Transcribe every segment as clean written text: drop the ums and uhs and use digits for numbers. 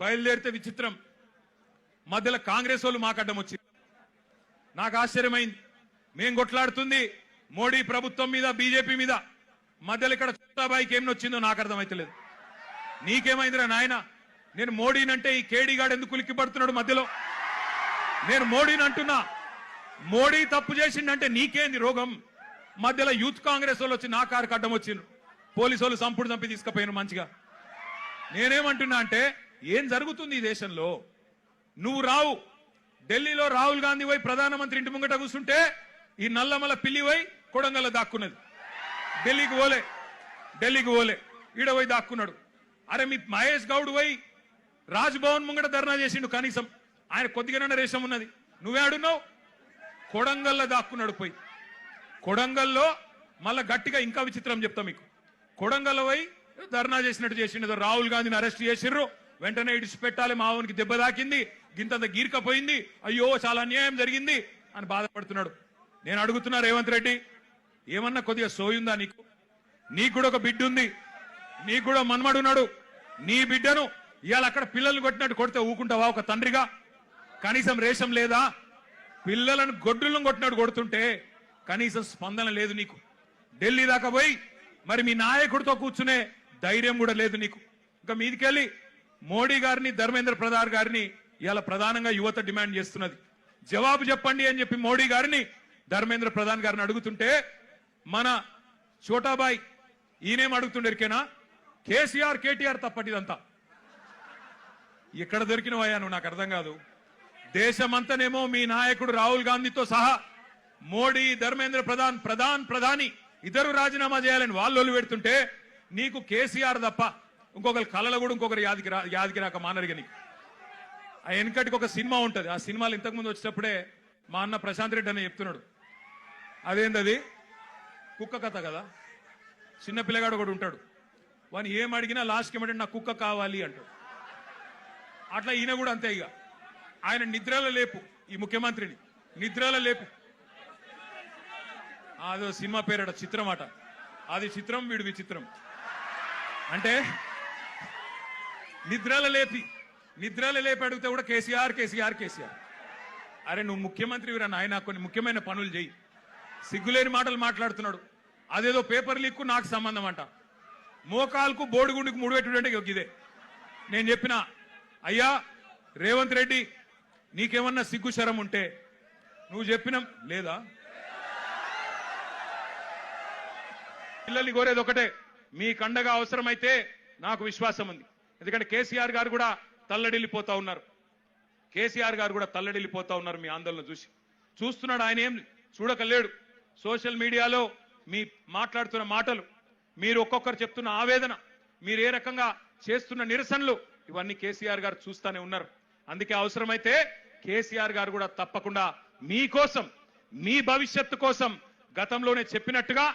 బయలుదేరితే విచిత్రం మధ్యలో కాంగ్రెస్ వాళ్ళు మాకడ్డం వచ్చింది. నాకు ఆశ్చర్యమైంది. మేం కొట్లాడుతుంది మోడీ ప్రభుత్వం మీద, బీజేపీ మీద. మధ్యలో ఇక్కడ చోటాబాయికి ఏం వచ్చిందో నాకు అర్థమైతలేదు. నీకేమైందిరా నాయన? నేను మోడీనంటే ఈ కేడీగాడు ఎందుకు ఉలిక్కి పడుతున్నాడు మధ్యలో? నేను మోడీని అంటున్నా. మోడీ తప్పు చేసిండంటే నీకేంది రోగం? మధ్యలో యూత్ కాంగ్రెస్ వాళ్ళు వచ్చి నా కారుకి అడ్డం వచ్చిండ్రు. పోలీసు వాళ్ళు సంపుడు చంపి తీసుకుపోయినారు మంచిగా. నేనేమంటున్నా అంటే ఏం జరుగుతుంది ఈ దేశంలో? నువ్వు రావు ఢిల్లీలో రాహుల్ గాంధీ పోయి ప్రధానమంత్రి ఇంటి ముంగట కూర్చుంటే ఈ నల్లమల పిల్లి పోయి కొడంగల్లో దాక్కున్నది. ఢిల్లీకి పోలే ఈడ పోయి దాక్కున్నాడు. అరే మీ మహేష్ గౌడ్ పోయి రాజ్భవన్ ముంగట ధర్నా చేసిండు. కనీసం ఆయన కొద్దిగానే రేషం ఉన్నది. నువ్వేడున్నావు? కొడంగల్లో దాక్కున్నాడు. పోయి కొడంగల్లో మళ్ళా గట్టిగా ఇంకా విచిత్రం చెప్తా మీకు. కొడంగల్లో పోయి ధర్నా చేసినట్టు చేసిండు. రాహుల్ గాంధీని అరెస్ట్ చేసిర్రు. వెంటనే ఇడిచిపెట్టాలి, మావోనికి దెబ్బ తాకింది, గింతంత గీర్కపోయింది, అయ్యో చాలా అన్యాయం జరిగింది అని బాధపడుతున్నాడు. నేను అడుగుతున్నా రేవంత్ రెడ్డి, ఏమన్నా కొద్దిగా సోయుందా నీకు? నీకు కూడా ఒక బిడ్డ ఉంది, నీకు కూడా మన్మడున్నాడు. నీ బిడ్డను ఇవాళ అక్కడ పిల్లల్ని కొట్టినట్టు కొడితే ఊకుంటావా ఒక తండ్రిగా? కనీసం రేషం లేదా? పిల్లలను గొడ్డులను కొట్టినట్టు కొడుతుంటే కనీసం స్పందన లేదు నీకు. ఢిల్లీ దాకా పోయి మరి మీ నాయకుడితో కూర్చునే ధైర్యం కూడా లేదు నీకు. ఇంకా మీదికెళ్ళి మోడీ గారిని, ధర్మేంద్ర ప్రధాన్ గారిని ఇవాళ ప్రధానంగా యువత డిమాండ్ చేస్తున్నది. జవాబు చెప్పండి అని చెప్పి మోడీ గారిని, ధర్మేంద్ర ప్రధాన్ గారిని అడుగుతుంటే మన చోటాబాయ్ ఈయనేం అడుగుతుండేరికేనా? కేసీఆర్ కేటీఆర్ తప్పటిదంతా. ఎక్కడ దొరికినవయ్యా నువ్వు? నాకు అర్థం కాదు. దేశమంతనేమో మీ నాయకుడు రాహుల్ గాంధీతో సహా మోడీ, ధర్మేంద్ర ప్రధాని ఇద్దరు రాజీనామా చేయాలని వాళ్ళు పెడుతుంటే నీకు కేసీఆర్ తప్ప ఇంకొకరు కళలో కూడా ఇంకొకరు యాదికి రాక మానరిగా నీకు. ఆ వెనకటికి ఒక సినిమా ఉంటుంది. ఆ సినిమాలు ఇంతకుముందు వచ్చేటప్పుడే మా అన్న ప్రశాంత్ రెడ్డి అని చెప్తున్నాడు. అదేంటది? కుక్క కథ కదా. చిన్న పిల్లగాడు ఒకడు ఉంటాడు, వాని ఏం అడిగినా లాస్ట్కి ఏమంటే నాకు కుక్క కావాలి అంటాడు. అట్లా ఈయన కూడా అంతే. ఇక ఆయన నిద్రలో లేపు, ఈ ముఖ్యమంత్రిని నిద్రలో లేపు. అదో సినిమా పేరట, చిత్రం అట. అది చిత్రం, వీడు విచిత్రం. అంటే నిద్రలో లేపి అడిగితే కూడా కేసీఆర్ కేసీఆర్ కేసీఆర్. అరే నువ్వు ముఖ్యమంత్రివిరా నాయన, కొన్ని ముఖ్యమైన పనులు చేయి. సిగ్గులేని మాటలు మాట్లాడుతున్నాడు. అదేదో పేపర్ లీక్ నాకు సంబంధం అంట. మోకాల్కు బోడిగుండికి ముడిపెట్టుడంటే ఇదే. నేను చెప్పిన, అయ్యా రేవంత్ రెడ్డి నీకేమన్నా సిగ్గు శరం ఉంటే నువ్వు చెప్పిన లేదా? పిల్లల్ని కోరేది ఒకటే, మీ కండగా అవసరమైతే నాకు విశ్వాసం ఉంది. ఎందుకంటే కేసీఆర్ గారు కూడా తల్లడిల్లిపోతా ఉన్నారు. మీ ఆందోళన చూస్తున్నాడు. ఆయన ఏం చూడకలేడు. సోషల్ మీడియాలో మీ మాట్లాడుతున్న మాటలు, మీరు ఒక్కొక్కరు చెప్తున్న ఆవేదన, మీరు ఏ రకంగా చేస్తున్న నిరసనలు, ఇవన్నీ కేసీఆర్ గారు చూస్తూనే ఉన్నారు. అందుకే అవసరమైతే కేసీఆర్ గారు కూడా తప్పకుండా మీకోసం, మీ భవిష్యత్తు కోసం గతంలోనే చెప్పినట్టుగా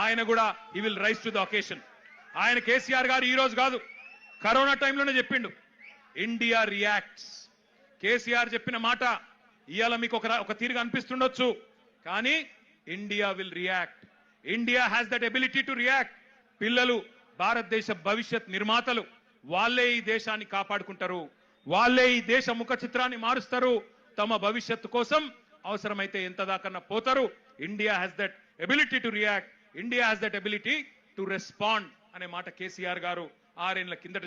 ఆయన కూడా he will rise to the occasion. ఆయన కేసీఆర్ గారు ఈ రోజు కాదు, కరోనా టైంలోనే చెప్పిండు, ఇండియా రియాక్ట్స్. కేసీఆర్ చెప్పిన మాట ఇవాళ మీకు ఒక తీరుగా అనిపిస్తుండొచ్చు, కానీ India will react. India has that ability to react. పిల్లలు భారతదేశ భవిష్యత్ నిర్మాతలు. వాళ్ళే ఈ దేశాన్ని కాపాడుకుంటారు, వాళ్ళే ఈ దేశ ముఖ చిత్రాన్ని మారుస్తారు. తమ భవిష్యత్తు కోసం అవసరమైతే ఎంత దాకన్నా పోతారు. India has that ability to react, India has that ability to respond అనే మాట కేసీఆర్ గారు 6 ఏళ్ల కిందట